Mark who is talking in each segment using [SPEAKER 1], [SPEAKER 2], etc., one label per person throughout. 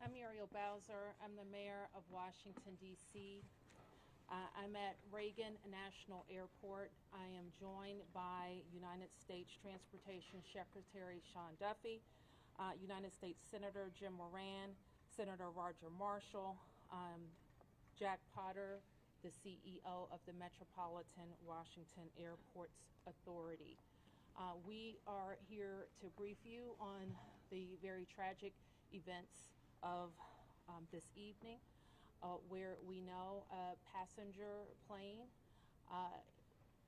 [SPEAKER 1] I'm Muriel Bowser. I'm the mayor of Washington, D.C. I'm at Reagan National Airport. I am joined by United States Transportation Secretary Sean Duffy, United States Senator Jim Moran, Senator Roger Marshall, Jack Potter, the CEO of the Metropolitan Washington Airports Authority. We are here to brief you on the very tragic events of this evening, where we know a passenger plane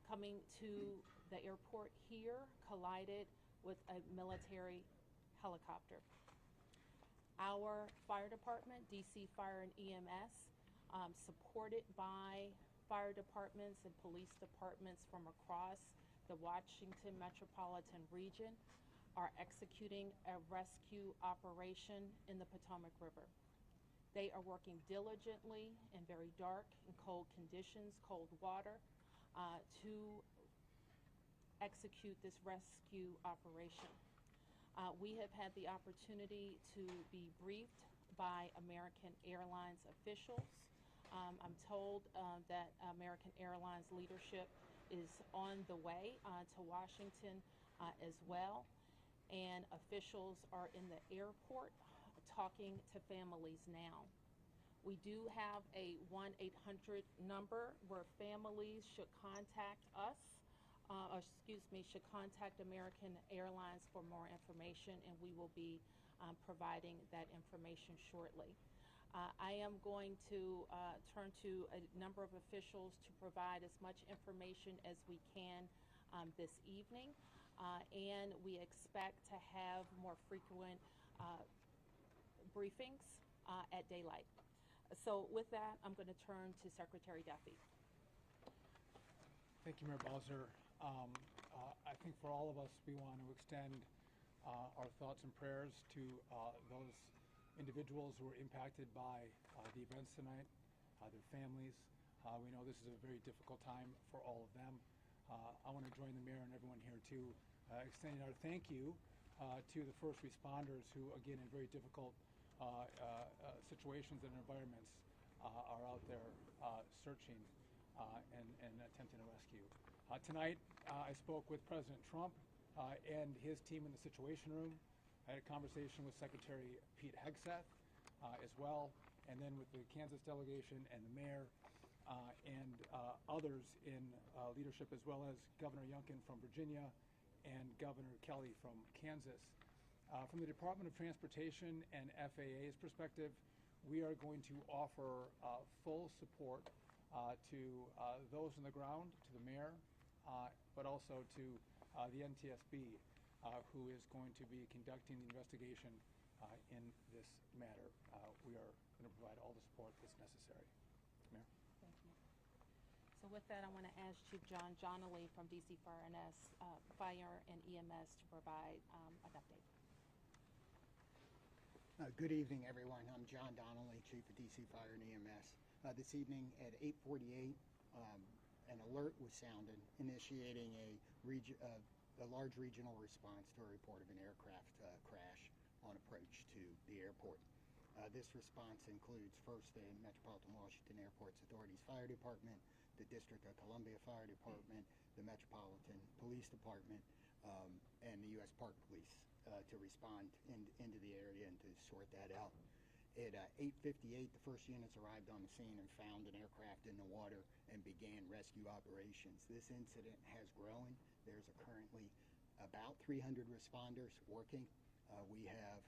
[SPEAKER 1] coming to the airport here collided with a military helicopter. Our fire department, DC Fire and EMS, supported by fire departments and police departments from across the Washington metropolitan region, are executing a rescue operation in the Potomac River. They are working diligently in very dark and cold conditions, cold water, to execute this rescue operation. We have had the opportunity to be briefed by American Airlines officials. I'm told that American Airlines leadership is on the way to Washington as well, and officials are in the airport talking to families now. We do have a 1-800 number where families should contact us, should contact American Airlines for more information, and we will be providing that information shortly. I am going to turn to a number of officials to provide as much information as we can this evening, and we expect to have more frequent briefings at daylight. So with that, I'm going to turn to Secretary Duffy.
[SPEAKER 2] Thank you, Mayor Bowser. I think for all of us, we want to extend our thoughts and prayers to those individuals who were impacted by the events tonight, their families. We know this is a very difficult time for all of them. I want to join the mayor and everyone here too, extending our thank you to the first responders who, again, in very difficult situations and environments, are out there searching and attempting to rescue. Tonight, I spoke with President Trump and his team in the Situation Room. I had a conversation with Secretary Pete Hegseth as well, and then with the Kansas delegation and the mayor and others in leadership, as well as Governor Youngkin from Virginia and Governor Kelly from Kansas. From the Department of Transportation and FAA's perspective, we are going to offer full support to those on the ground, to the mayor, but also to the NTSB, who is going to be conducting the investigation in this matter. We are going to provide all the support that's necessary. Mayor?
[SPEAKER 1] Thank you. So with that, I want to ask Chief John Donnelly from DC Fire and EMS to provide an update.
[SPEAKER 3] Good evening, everyone. I'm John Donnelly, Chief of DC Fire and EMS. This evening at 8:48, an alert was sounded, initiating a large regional response to a report of an aircraft crash on approach to the airport. This response includes first the Metropolitan Washington Airports Authority's Fire Department, the District of Columbia Fire Department, the Metropolitan Police Department, and the U.S. Park Police to respond into the area and to sort that out. At 8:58, the first units arrived on the scene and found an aircraft in the water and began rescue operations. This incident has grown. There's currently about 300 responders working. We have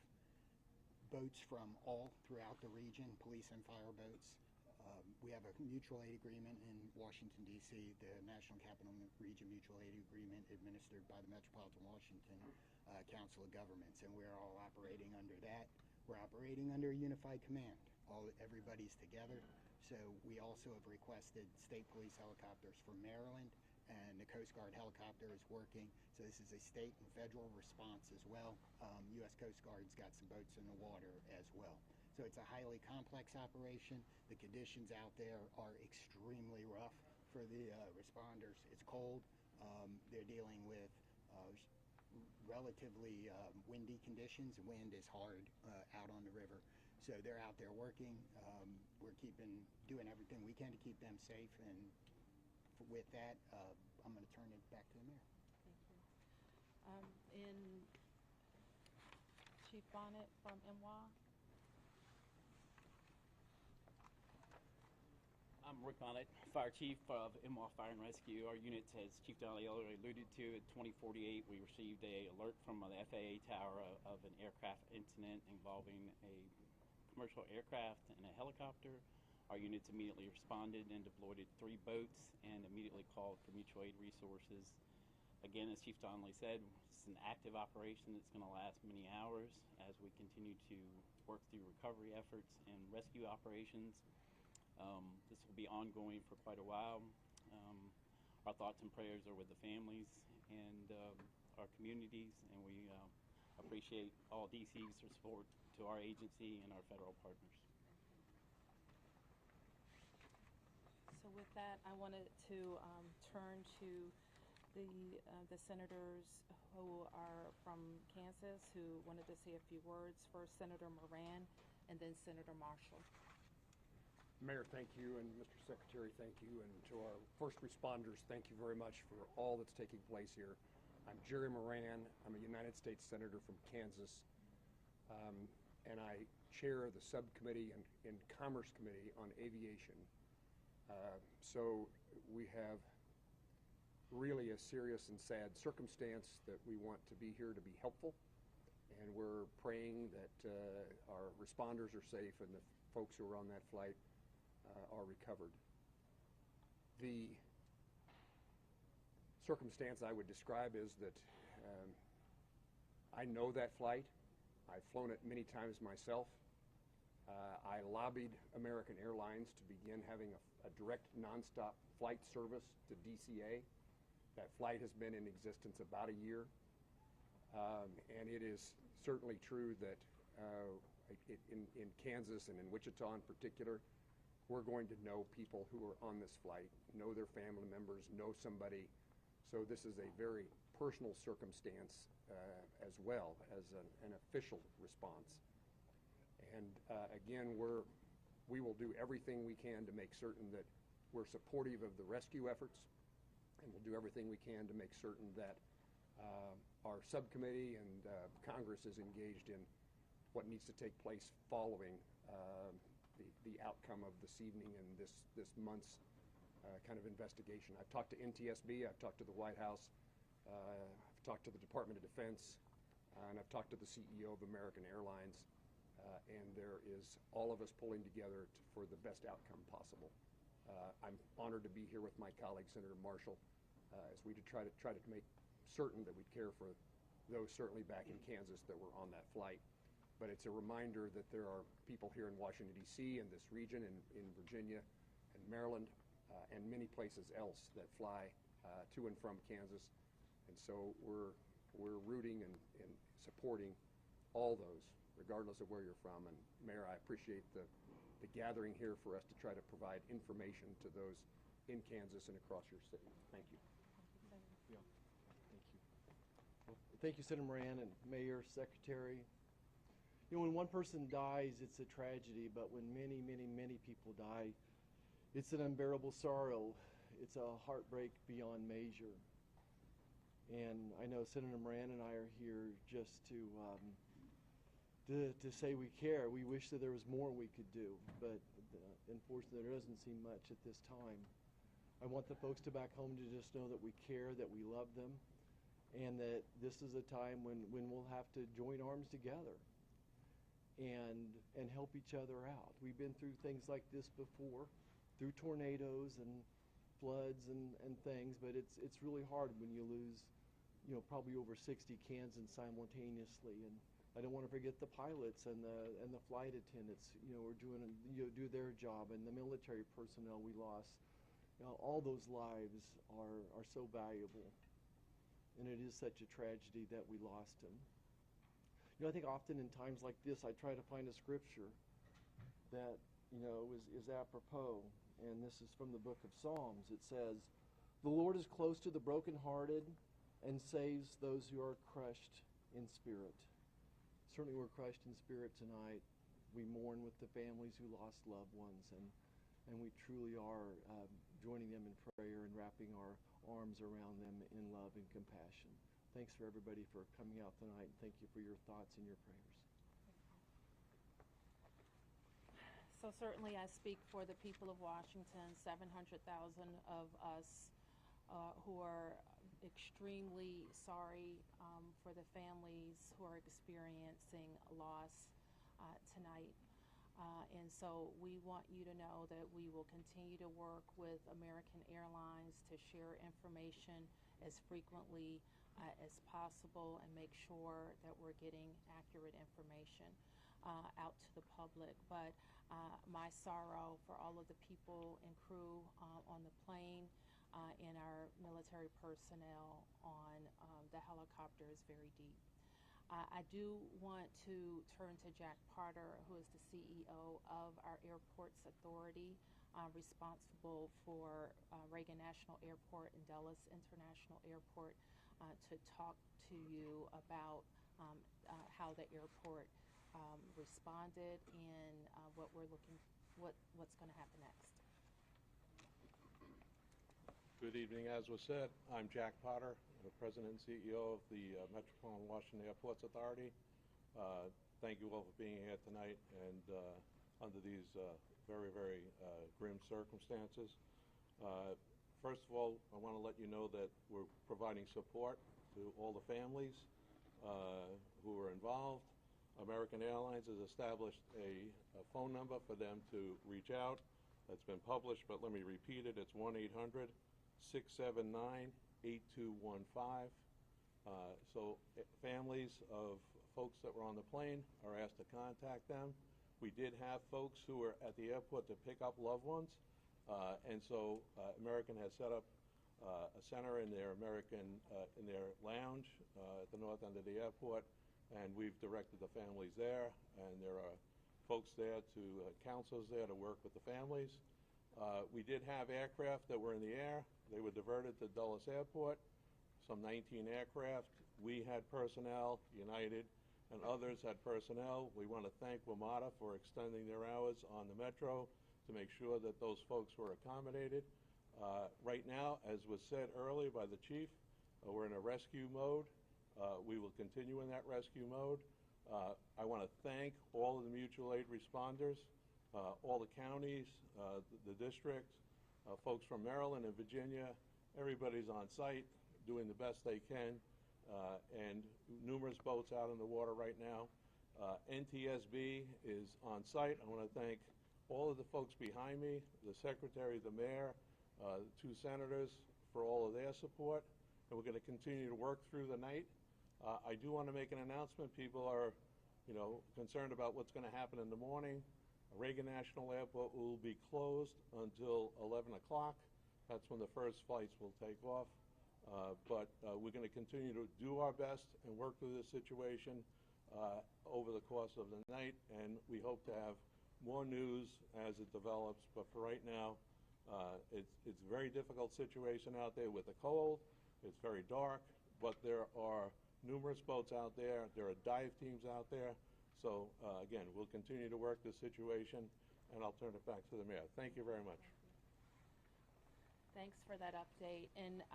[SPEAKER 3] boats from all throughout the region, police and fire boats. We have a mutual aid agreement in Washington, D.C., the National Capital Region Mutual Aid Agreement administered by the Metropolitan Washington Council of Governments, and we're all operating under that. We're operating under a unified command. Everybody's together. So we also have requested state police helicopters from Maryland, and the Coast Guard helicopter is working. So this is a state and federal response as well. U.S. Coast Guard's got some boats in the water as well. So it's a highly complex operation. The conditions out there are extremely rough for the responders. It's cold. They're dealing with relatively windy conditions. Wind is hard out on the river. So they're out there working. We're doing everything we can to keep them safe. And with that, I'm going to turn it back to the mayor.
[SPEAKER 1] Thank you. In Chief Bonnet from MWA.
[SPEAKER 4] I'm Rick Bonnet, Fire Chief of MWA Fire and Rescue. Our unit, as Chief Donnelly already alluded to, at 2048, we received an alert from the FAA tower of an aircraft incident involving a commercial aircraft and a helicopter. Our units immediately responded and deployed 3 boats and immediately called for mutual aid resources. Again, as Chief Donnelly said, it's an active operation that's going to last many hours as we continue to work through recovery efforts and rescue operations. This will be ongoing for quite a while. Our thoughts and prayers are with the families and our communities, and we appreciate all DC's support to our agency and our federal partners.
[SPEAKER 1] So with that, I wanted to turn to the senators who are from Kansas who wanted to say a few words. First, Senator Moran, and then Senator Marshall.
[SPEAKER 5] Mayor, thank you, and Mr. Secretary, thank you, and to our first responders, thank you very much for all that's taking place here. I'm Jerry Moran. I'm a United States Senator from Kansas, and I chair the subcommittee in Commerce Committee on Aviation. So we have really a serious and sad circumstance that we want to be here to be helpful, and we're praying that our responders are safe and the folks who are on that flight are recovered. The circumstance I would describe is that I know that flight. I've flown it many times myself. I lobbied American Airlines to begin having a direct nonstop flight service to DCA. That flight has been in existence about a year. And it is certainly true that in Kansas and in Wichita in particular, we're going to know people who are on this flight, know their family members, know somebody. So this is a very personal circumstance as well as an official response. And again, we will do everything we can to make certain that we're supportive of the rescue efforts, and we'll do everything we can to make certain that our subcommittee and Congress is engaged in what needs to take place following the outcome of this evening and this month's kind of investigation. I've talked to NTSB, I've talked to the White House, I've talked to the Department of Defense, and I've talked to the CEO of American Airlines, and there is all of us pulling together for the best outcome possible. I'm honored to be here with my colleague, Senator Marshall, as we try to make certain that we care for those certainly back in Kansas that were on that flight. But it's a reminder that there are people here in Washington, D.C., in this region, in Virginia and Maryland, and many places else that fly to and from Kansas. And so we're rooting and supporting all those, regardless of where you're from. And Mayor, I appreciate the gathering here for us to try to provide information to those in Kansas and across your city. Thank you.
[SPEAKER 6] Yeah. Thank you. Well, thank you, Senator Moran and Mayor, Secretary. You know, when one person dies, it's a tragedy, but when many, many, many people die, it's an unbearable sorrow. It's a heartbreak beyond measure. And I know Senator Moran and I are here just to say we care. We wish that there was more we could do, but unfortunately there doesn't seem much at this time. I want the folks to back home to just know that we care, that we love them, and that this is a time when we'll have to join arms together and help each other out. We've been through things like this before, through tornadoes and floods and things, but it's really hard when you lose, you know, probably over 60 Kansans simultaneously. And I don't want to forget the pilots and the flight attendants, you know, are doing, you know, do their job, and the military personnel we lost. You know, all those lives are so valuable, and it is such a tragedy that we lost them. You know, I think often in times like this, I try to find a scripture that, you know, is apropos, and this is from the book of Psalms. It says, "The Lord is close to the brokenhearted and saves those who are crushed in spirit." Certainly we're crushed in spirit tonight. we mourn with the families who lost loved ones, and we truly are joining them in prayer and wrapping our arms around them in love and compassion. Thanks for everybody for coming out tonight, and thank you for your thoughts and your prayers.
[SPEAKER 1] So certainly I speak for the people of Washington, 700,000 of us who are extremely sorry for the families who are experiencing loss tonight. And so we want you to know that we will continue to work with American Airlines to share information as frequently as possible and make sure that we're getting accurate information out to the public. But my sorrow for all of the people and crew on the plane and our military personnel on the helicopter is very deep. I do want to turn to Jack Potter, who is the CEO of our Airports Authority, responsible for Reagan National Airport and Dulles International Airport, to talk to you about how the airport responded and what's going to happen next.
[SPEAKER 7] Good evening. As was said, I'm Jack Potter, the President and CEO of the Metropolitan Washington Airports Authority. Thank you all for being here tonight and under these very, very grim circumstances. First of all, I want to let you know that we're providing support to all the families who are involved. American Airlines has established a phone number for them to reach out. That's been published, but let me repeat it. It's 1-800-679-8215. So families of folks that were on the plane are asked to contact them. We did have folks who were at the airport to pick up loved ones, and so American has set up a center in their in their lounge at the north end of the airport, and we've directed the families there, and there are folks there counselors there to work with the families. We did have aircraft that were in the air. They were diverted to Dulles Airport, some 19 aircraft. We had personnel, United and others had personnel. We want to thank WMATA for extending their hours on the Metro to make sure that those folks were accommodated. Right now, as was said earlier by the chief, we're in a rescue mode. We will continue in that rescue mode. I want to thank all of the mutual aid responders, all the counties, the districts, folks from Maryland and Virginia. Everybody's on site doing the best they can, and numerous boats out in the water right now. NTSB is on site. I want to thank all of the folks behind me, the secretary, the mayor, the 2 senators for all of their support, and we're going to continue to work through the night. I do want to make an announcement. People are, concerned about what's going to happen in the morning. Reagan National Airport will be closed until 11 o'clock. That's when the first flights will take off. But we're going to continue to do our best and work through this situation over the course of the night, and we hope to have more news as it develops. But for right now, it's a very difficult situation out there with the cold. It's very dark, but there are numerous boats out there. There are dive teams out there. So, again, we'll continue to work this situation, and I'll turn it back to the mayor. Thank you very much.
[SPEAKER 1] Thanks for that update. And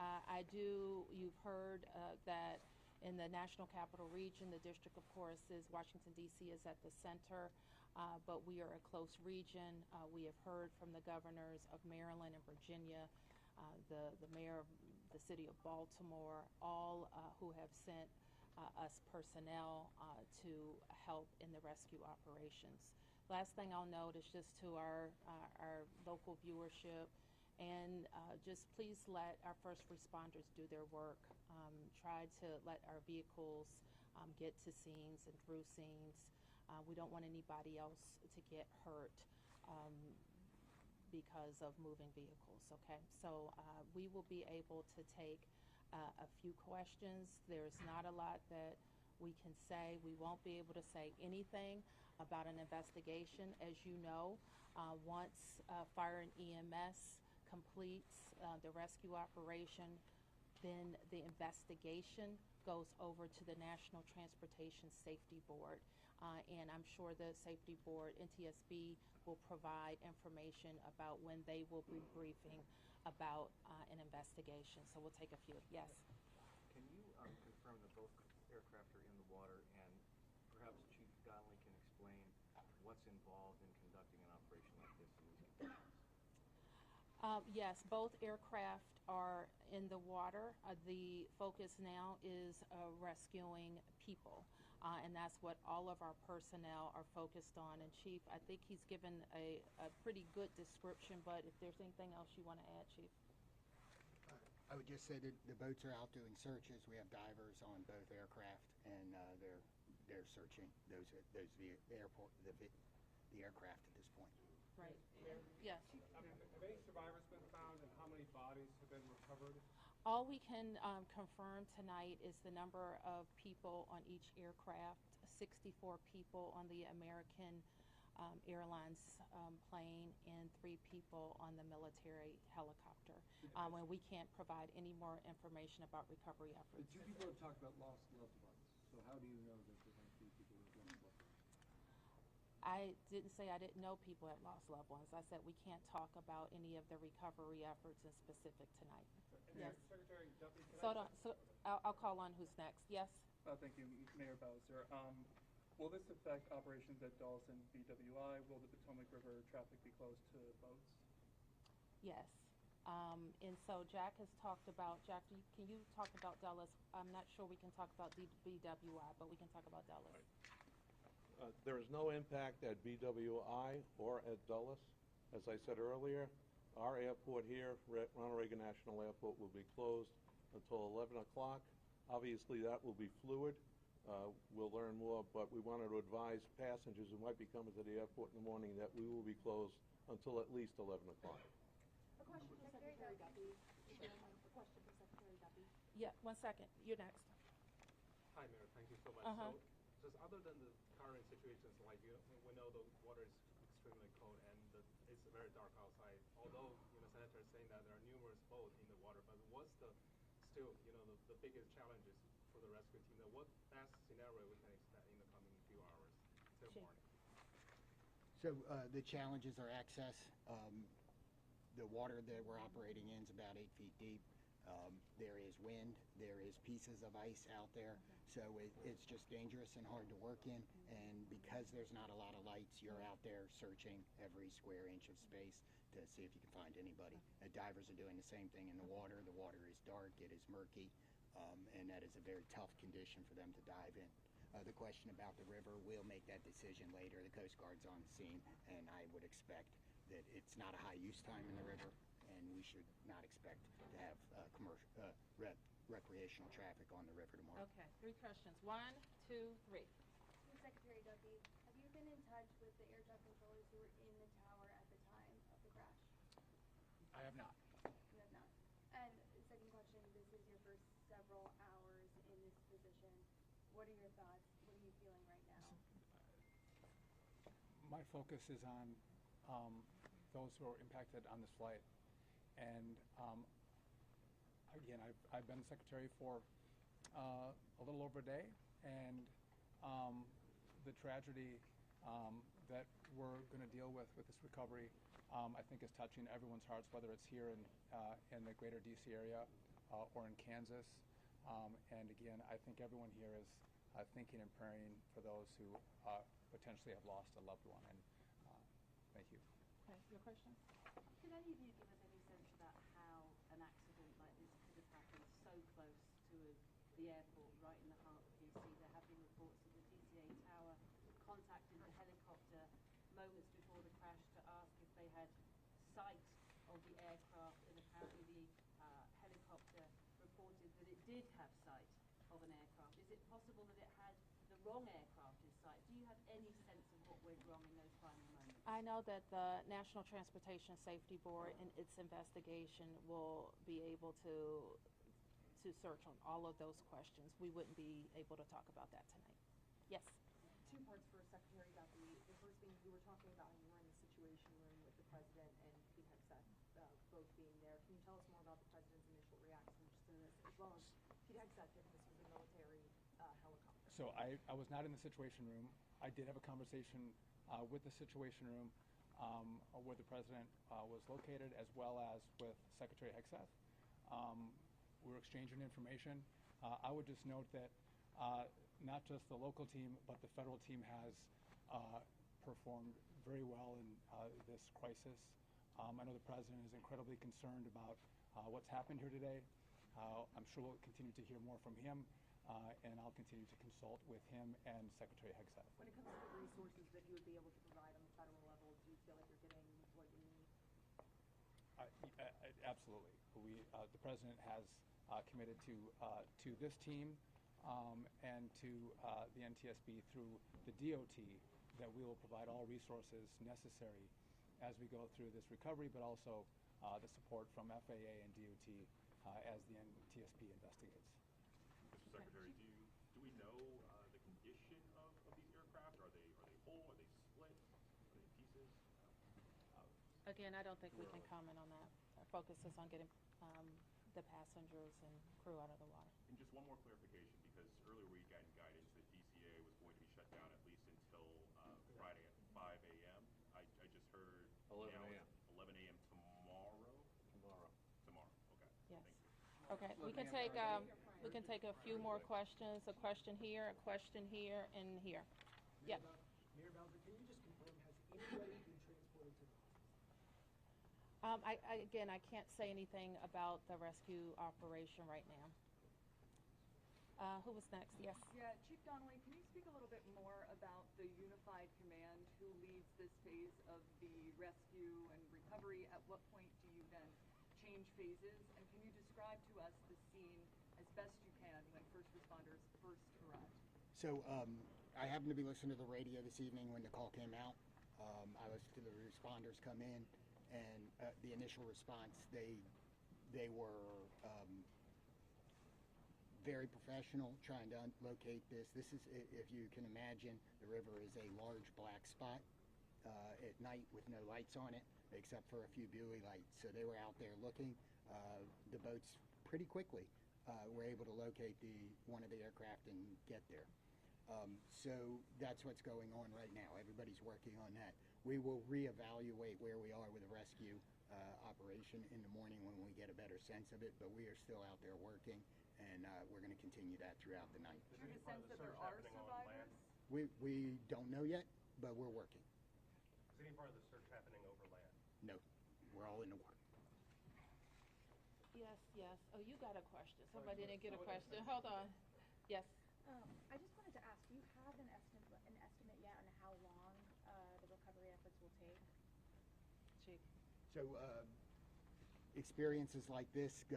[SPEAKER 1] you've heard that in the National Capital Region, the district, of course, Washington, D.C. is at the center, but we are a close region. We have heard from the governors of Maryland and Virginia, the mayor of the city of Baltimore, all who have sent us personnel to help in the rescue operations. Last thing I'll note is just to our local viewership, and just please let our first responders do their work. Try to let our vehicles get to scenes and through scenes. We don't want anybody else to get hurt because of moving vehicles, okay? So we will be able to take a few questions. There's not a lot that we can say. We won't be able to say anything about an investigation. As you know, once Fire and EMS completes the rescue operation, then the investigation goes over to the National Transportation Safety Board. and I'm sure the safety board, NTSB, will provide information about when they will be briefing about an investigation. So we'll take a few. Yes?
[SPEAKER 8] Can you confirm that both aircraft are in the water, and perhaps Chief Donnelly can explain what's involved in conducting an operation like this in these conditions?
[SPEAKER 1] Yes, both aircraft are in the water. The focus now is rescuing people, and that's what all of our personnel are focused on. And Chief, I think he's given a pretty good description, but if there's anything else you want to add, Chief?
[SPEAKER 3] I would just say that the boats are out doing searches. We have divers on both aircraft, and they're searching the aircraft at this point.
[SPEAKER 1] Right. Yes.
[SPEAKER 2] Have any survivors been found, and how many bodies have been recovered?
[SPEAKER 1] All we can confirm tonight is the number of people on each aircraft, 64 people on the American Airlines plane and 3 people on the military helicopter. And we can't provide any more information about recovery
[SPEAKER 9] The
[SPEAKER 1] efforts.
[SPEAKER 9] 2 people have talked about lost loved ones, so how do you know that there might be people who have lost loved ones?
[SPEAKER 1] I didn't say I didn't know people had lost loved ones. I said we can't talk about any of the recovery efforts in specific tonight. Yes.
[SPEAKER 10] Secretary Duffy,
[SPEAKER 1] I'll call on who's next. Yes?
[SPEAKER 10] thank you, Mayor Bowser. Will this affect operations at Dulles and BWI? Will the Potomac River traffic be closed to boats?
[SPEAKER 1] Yes. And so Jack has talked about, Jack, can you talk about Dulles? I'm not sure we can talk about BWI, but we can talk about Dulles.
[SPEAKER 7] There is no impact at BWI or at Dulles. As I said earlier, our airport here, Ronald Reagan National Airport, will be closed until 11 o'clock. Obviously, that will be fluid. We'll learn more, but we wanted to advise passengers who might be coming to the airport in the morning that we will be closed until at least 11 o'clock.
[SPEAKER 11] A question for Secretary Duffy. A question for Secretary Duffy.
[SPEAKER 1] Yeah, 1 second. You're next.
[SPEAKER 12] Hi, Mayor. Thank you so much.
[SPEAKER 1] Uh-huh.
[SPEAKER 12] So, just other than the current situations, like we know the water is extremely cold and it's very dark outside. Although Senator is saying that there are numerous boats in the water, but what's still the biggest challenges for the rescue team? What best scenario we can expect in the coming few hours till
[SPEAKER 1] Sure.
[SPEAKER 12] morning?
[SPEAKER 3] So the challenges are access. The water that we're operating in is about 8 feet deep. There is wind. There is pieces of ice out there. So it's just dangerous and hard to work in. And because there's not a lot of lights, you're out there searching every square inch of space to see if you can find anybody. Divers are doing the same thing in the water. The water is dark. It is murky. And that is a very tough condition for them to dive in. The question about the river, we'll make that decision later. The Coast Guard's on the scene, and I would expect that it's not a high use time in the river, and we should not expect to have recreational traffic on the river tomorrow.
[SPEAKER 1] Okay, 3 questions. 1, 2, 3.
[SPEAKER 11] For Secretary Duffy, have you been in touch with the air traffic controllers who were in the tower at the time of the crash?
[SPEAKER 2] I have not.
[SPEAKER 11] You have not. And second question, this is your first several hours in this position. What are your thoughts? What are you feeling right now?
[SPEAKER 2] My focus is on those who are impacted on this flight. And again, I've been secretary for a little over a day, and the tragedy that we're going to deal with this recovery, I think is touching everyone's hearts, whether it's here in the greater DC area or in Kansas. And again, I think everyone here is thinking and praying for those who potentially have lost a loved one. And thank you.
[SPEAKER 1] Okay, your question?
[SPEAKER 13] Could any of you give us any sense about how an accident like this could have happened so close to the airport, right in the heart of DC? There have been reports of the DCA tower contacted the helicopter moments before the crash to ask if they had sight of the aircraft, and apparently the helicopter reported that it did have sight of an aircraft. Is it possible that it had the wrong aircraft in sight? Do you have any sense of what went wrong in those final moments?
[SPEAKER 1] I know that the National Transportation Safety Board in its investigation will be able to search on all of those questions. We wouldn't be able to talk about that tonight. Yes?
[SPEAKER 11] 2 parts for Secretary Duffy. The first thing, you were talking about you were in the Situation Room with the President and Pete Hegseth both being there. Can you tell us more about the President's initial reaction to this, as well as Pete Hegseth, if this was a military helicopter?
[SPEAKER 2] So I was not in the Situation Room. I did have a conversation with the Situation Room where the President was located, as well as with Secretary Hegseth. We're exchanging information. I would just note that not just the local team, but the federal team has performed very well in this crisis. I know the President is incredibly concerned about what's happened here today. I'm sure we'll continue to hear more from him, and I'll continue to consult with him and Secretary Hegseth.
[SPEAKER 11] When it comes to the resources that you would be able to provide on the federal level, do you feel like you're getting what you need?
[SPEAKER 2] Absolutely. The President has committed to this team and to the NTSB through the DOT that we will provide all resources necessary as we go through this recovery, but also the support from FAA and DOT as the NTSB investigates.
[SPEAKER 14] Mr. Secretary, do we know the condition of these aircraft? Are they whole? Are they split? Are they pieces?
[SPEAKER 1] Again, I don't think we can comment on that. Our focus is on getting the passengers and crew out of the water.
[SPEAKER 14] And just one more clarification, because earlier we got guidance that DCA was going to be shut down at least until Friday at 5 a.m. I just heard
[SPEAKER 7] 11
[SPEAKER 14] now
[SPEAKER 7] a.m.
[SPEAKER 14] it's 11 a.m. tomorrow? Tomorrow, okay.
[SPEAKER 1] Yes.
[SPEAKER 14] Thank you.
[SPEAKER 1] Okay, we can take a few more questions. A question here, and here. Yeah.
[SPEAKER 9] Mayor Bowser, can you just confirm, has anybody been transported to the hospital?
[SPEAKER 1] Again, I can't say anything about the rescue operation right now. Who was next? Yes.
[SPEAKER 15] Yeah, Chief Donnelly, can you speak a little bit more about the unified command who leads this phase of the rescue and recovery? At what point do you then change phases? And can you describe to us the scene as best you can when first responders first arrived?
[SPEAKER 3] So I happened to be listening to the radio this evening when the call came out. I listened to the responders come in, and the initial response, they were very professional trying to locate this. This is, if you can imagine, the river is a large black spot at night with no lights on it, except for a few buoy lights. So they were out there looking. The boats pretty quickly were able to locate one of the aircraft and get there. So that's what's going on right now. Everybody's working on that. We will reevaluate where we are with the rescue operation in the morning when we get a better sense of it, but we are still out there working, and we're going to continue that throughout the night.
[SPEAKER 15] Do you have a sense that there are survivors?
[SPEAKER 3] We don't know yet, but we're working.
[SPEAKER 8] Is any part of the search happening over land?
[SPEAKER 3] No, we're all in the water.
[SPEAKER 1] Yes. Oh, you got a question. Somebody didn't get a question. Hold on. Yes.
[SPEAKER 16] I just wanted to ask, do you have an estimate yet on how long the recovery efforts will take?
[SPEAKER 1] Chief.
[SPEAKER 3] So experiences like this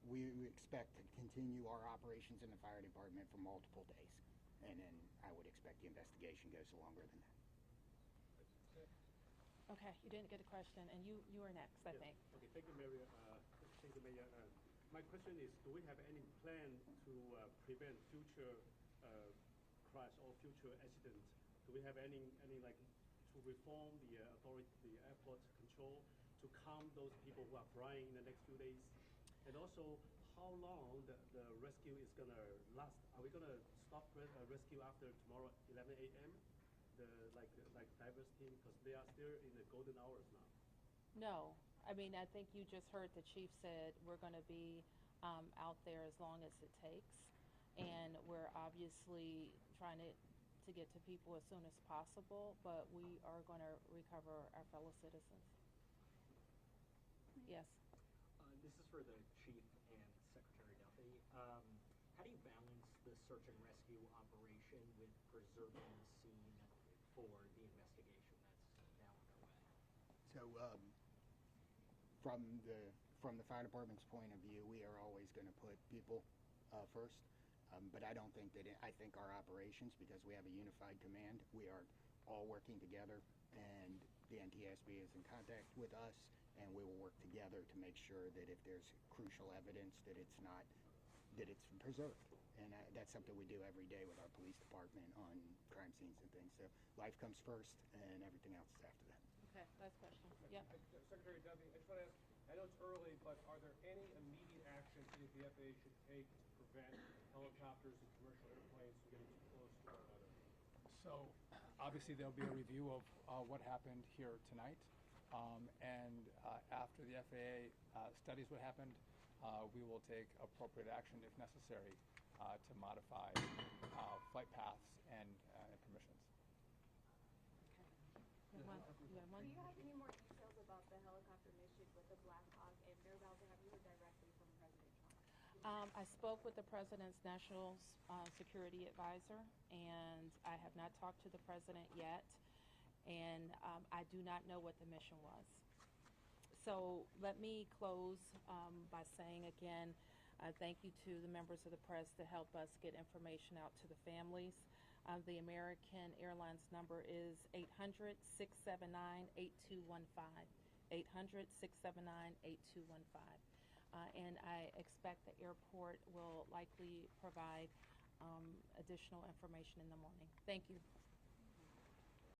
[SPEAKER 3] we expect to continue our operations in the fire department for multiple days. And then I would expect the investigation goes longer than that.
[SPEAKER 1] Okay, you didn't get a question, and you are next, I think.
[SPEAKER 17] Okay, thank you, Mayor. My question is, do we have any plan to prevent future crash or future accidents? Do we have any like to reform the airport control to calm those people who are flying in the next few days? And also, how long the rescue is gonna last? Are we gonna stop rescue after tomorrow 11 a.m.? Like divers team, because they are still in the golden hours now.
[SPEAKER 1] No, I mean, I think you just heard the chief said we're going to be out there as long as it takes, and we're obviously trying to get to people as soon as possible, but we are going to recover our fellow citizens. Yes.
[SPEAKER 18] This is for the chief and Secretary Duffy. How do you balance the search and rescue operation with preserving the scene for the investigation that's now underway?
[SPEAKER 3] So from the fire department's point of view, we are always going to put people first. But I don't think I think our operations, because we have a unified command, we are all working together, and the NTSB is in contact with us, and we will work together to make sure that if there's crucial evidence that it's preserved. And that's something we do every day with our police department on crime scenes and things. So life comes first, and everything else is after that.
[SPEAKER 1] Okay, last question. Yeah.
[SPEAKER 19] Secretary Duffy, I just want to ask, I know it's early, but are there any immediate actions you think the FAA should take to prevent helicopters and commercial airplanes from getting too close to one another?
[SPEAKER 2] So obviously there'll be a review of what happened here tonight. And after the FAA studies what happened, we will take appropriate action if necessary to modify flight paths and permissions.
[SPEAKER 1] You have one?
[SPEAKER 16] Do you have any more details about the helicopter mission with the Black Hawk and Bear Bowser? Have you heard directly from President Trump?
[SPEAKER 1] I spoke with the President's National Security Advisor, and I have not talked to the President yet, and I do not know what the mission was. So let me close by saying again, thank you to the members of the press to help us get information out to the families. The American Airlines number is 800-679-8215, 800-679-8215. And I expect the airport will likely provide additional information in the morning. Thank you.